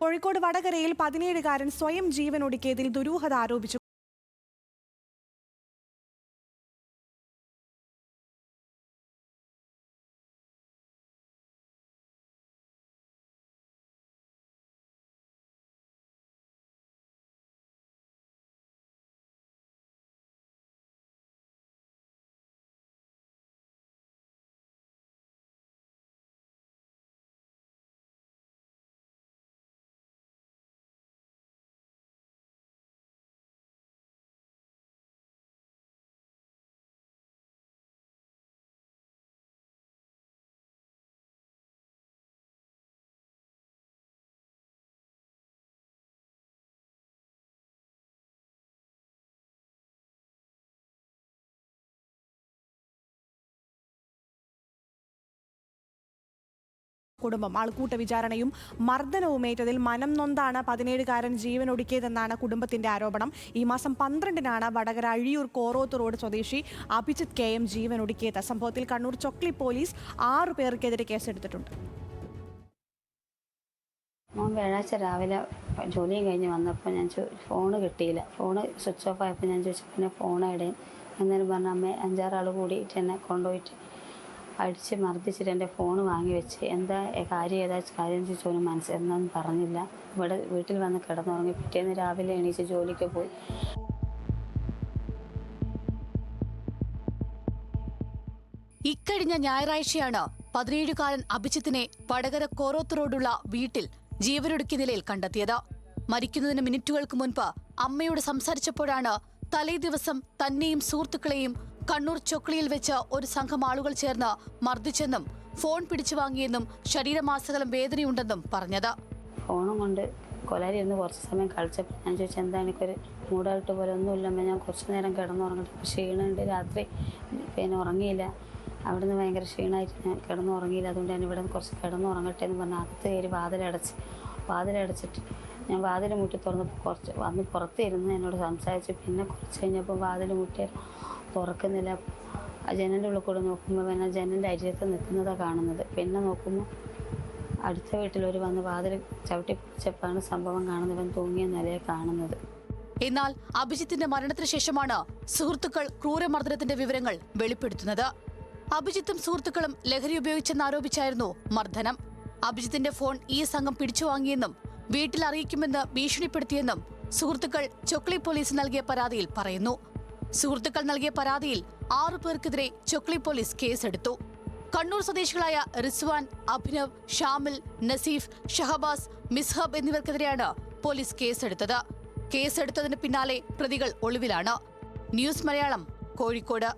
കോഴിക്കോട് വടകരയിൽ 17-കാരൻ സ്വയം ജീവനൊടുക്കിയതിൽ ദുരൂഹത ആരോപിച്ചു കുടുംബം. ആൾക്കൂട്ട വിചാരണയും മർദ്ദനവുമേറ്റതിൽ മനം നൊന്താണ് 17-കാരൻ ജീവനൊടുക്കിയതെന്നാണ് കുടുംബത്തിന്റെ ആരോപണം. ഈ മാസം 12-നാണ് വടകര അഴിയൂർ കോറോത്ത് റോഡ് സ്വദേശി അഭിജിത്ത് KM ജീവനൊടുക്കിയത്. സംഭവത്തിൽ കണ്ണൂർ ചൊക്ലി പോലീസ് 6 പേർക്കെതിരെ കേസെടുത്തിട്ടുണ്ട്. വ്യാഴാഴ്ച രാവിലെ ജോലിയും കഴിഞ്ഞ് വന്നപ്പോൾ ഞാൻ ഫോണ് കിട്ടിയില്ല. ഫോണ് സ്വിച്ച് ഓഫ് ആയപ്പോൾ ഞാൻ ചോദിച്ചു പിന്നെ ഫോൺ ഇടയും എന്നേരം പറഞ്ഞ അമ്മ 5-6 ആൾ കൂടിയിട്ട് എന്നെ കൊണ്ടുപോയിട്ട് അടിച്ച് മർദ്ദിച്ചിട്ട് എൻ്റെ ഫോൺ വാങ്ങി വെച്ച് എന്താ കാര്യം ചോദിച്ചോനും മനസ്സിലെന്നൊന്നും പറഞ്ഞില്ല. ഇവിടെ വീട്ടിൽ വന്ന് കിടന്നുറങ്ങി. പിറ്റേന്ന് രാവിലെ എണീച്ച് ജോലിക്ക് പോയി. ഇക്കഴിഞ്ഞ ഞായറാഴ്ചയാണ് 17-കാരൻ അഭിജിത്തിനെ വടകര കോറോത്ത് റോഡുള്ള വീട്ടിൽ ജീവനൊടുക്കിയ നിലയിൽ കണ്ടെത്തിയത്. മരിക്കുന്നതിന് മിനിറ്റുകൾക്ക് മുൻപ് അമ്മയോട് സംസാരിച്ചപ്പോഴാണ് തലേ ദിവസം തന്നെയും സുഹൃത്തുക്കളെയും കണ്ണൂർ ചൊക്ലിയിൽ വെച്ച് ഒരു സംഘം ആളുകൾ ചേർന്ന് മർദ്ദിച്ചെന്നും ഫോൺ പിടിച്ചു വാങ്ങിയെന്നും ശരീരമാസകലം വേദനയുണ്ടെന്നും പറഞ്ഞത്. ഫോണും കൊണ്ട് കൊലാരിയിരുന്ന് കുറച്ച് സമയം കളിച്ചപ്പോൾ ഞാൻ ചോദിച്ചു എന്താണ് എനിക്കൊരു മൂടായിട്ട് പോലെ ഒന്നുമില്ലമ്മ, ഞാൻ കുറച്ച് നേരം കിടന്നുറങ്ങട്ടെ, ക്ഷീണമുണ്ട്, രാത്രി പിന്നെ ഉറങ്ങിയില്ല, അവിടെ നിന്ന് ഭയങ്കര ക്ഷീണമായിട്ട് ഞാൻ കിടന്നുറങ്ങിയില്ല, അതുകൊണ്ട് ഞാൻ ഇവിടെ കുറച്ച് കിടന്നുറങ്ങട്ടെ എന്ന് പറഞ്ഞ് അകത്ത് കയറി വാതിലടച്ചിട്ട് ഞാൻ വാതിൽ മുട്ടി തുറന്നപ്പോൾ കുറച്ച് വന്ന് പുറത്തിരുന്ന് എന്നോട് സംസാരിച്ചു. പിന്നെ കുറച്ച് കഴിഞ്ഞപ്പോൾ വാതിൽ മുട്ടി തുറക്കുന്നില്ല. ജനലിൻ്റെ ഉള്ളിൽ കൂടെ നോക്കുമ്പോൾ പിന്നെ ജനലിൻ്റെ അരികത്ത് നിൽക്കുന്നതാണ് കാണുന്നത്. പിന്നെ നോക്കുമ്പോൾ അടുത്ത വീട്ടിലൊരു വന്ന് വാതിൽ ചവിട്ടി പിടിച്ചപ്പോഴാണ് സംഭവം കാണുന്നവൻ തൂങ്ങിയ നിലയെ കാണുന്നത്. എന്നാൽ അഭിജിത്തിന്റെ മരണത്തിന് ശേഷമാണ് സുഹൃത്തുക്കൾ ക്രൂരമർദ്ദനത്തിന്റെ വിവരങ്ങൾ വെളിപ്പെടുത്തുന്നത്. അഭിജിത്തും സുഹൃത്തുക്കളും ലഹരി ഉപയോഗിച്ചെന്നാരോപിച്ചായിരുന്നു മർദ്ദനം. അഭിജിത്തിന്റെ ഫോൺ ഈ സംഘം പിടിച്ചുവാങ്ങിയെന്നും വീട്ടിൽ അറിയിക്കുമെന്ന് ഭീഷണിപ്പെടുത്തിയെന്നും സുഹൃത്തുക്കൾ ചൊക്ലി പോലീസ് നൽകിയ പരാതിയിൽ പറയുന്നു. സുഹൃത്തുക്കൾ നൽകിയ പരാതിയിൽ 6 പേർക്കെതിരെ ചൊക്ലി പോലീസ് കേസെടുത്തു. കണ്ണൂർ സ്വദേശികളായ റിസ്വാൻ, അഭിനവ്, ഷാമിൽ, നസീഫ്, ഷഹബാസ്, മിസ്ഹബ് എന്നിവർക്കെതിരെയാണ് പോലീസ് കേസെടുത്തത്. കേസെടുത്തതിന് പിന്നാലെ പ്രതികൾ ഒളിവിലാണ്. ന്യൂസ് മലയാളം, കോഴിക്കോട്.